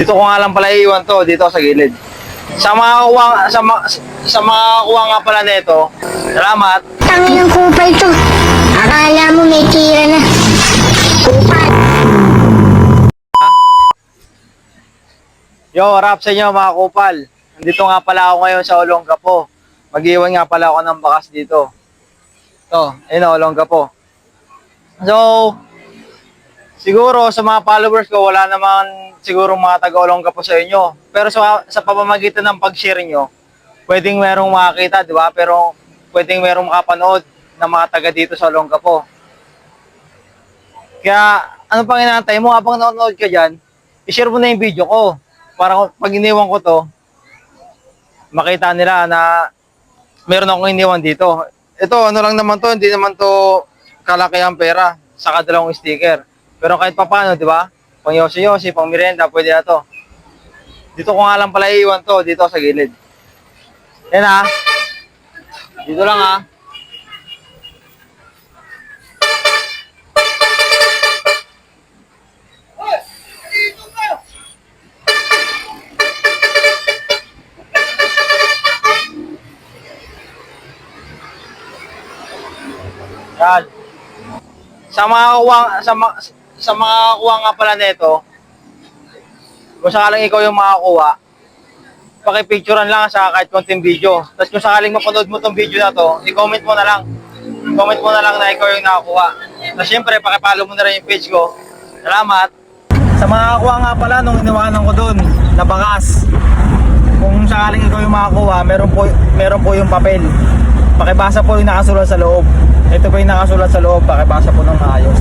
Dito ko nga lang pala iiwan to, dito sa gilid. Sa mga kuha nga pala nito, salamat. Tangin ng kupal to. Akala mo may tira na. Kupal. Yo, rap sa inyo mga kupal. Nandito nga pala ako ngayon sa Olongapo. Mag-iwan nga pala ako ng bakas dito. Ito, ayun o, Olongapo. So, siguro sa mga followers ko, wala naman siguro mga taga-Olongapo sa inyo. Pero sa pamamagitan ng pag-share nyo, pwedeng merong makakita, di ba? Pero pwedeng merong makapanood ng mga taga dito sa Olongapo. Kaya, ano pang inaantay mo? Habang nanonood ka dyan, i-share mo na yung video ko. Para pag iniwan ko to, makita nila na meron akong iniwan dito. Ito, ano lang naman to, hindi naman to kalakihang pera sa kadalawang sticker. Pero kahit papano, di ba? Pang yosi-yosi, pang merienda, pwede na to. Dito ko nga lang pala iiwan to, dito sa gilid. Yan ha. Dito lang ha. Yan. Sa mga kuha nga pala nito, kung sakaling ikaw yung makakuha, pakipicturean lang sa kahit konting video. Tapos kung sakaling mapanood mo tong video na to, i-comment mo na lang. Comment mo na lang na ikaw yung nakakuha. Tapos syempre, pakipollow mo na rin yung page ko. Salamat. Sa mga kuha nga pala, nung iniwanan ko dun, na bakas. Kung sakaling ikaw yung makakuha, meron po yung papel. Pakibasa po yung nakasulat sa loob. Ito po yung nakasulat sa loob, pakibasa po ng maayos.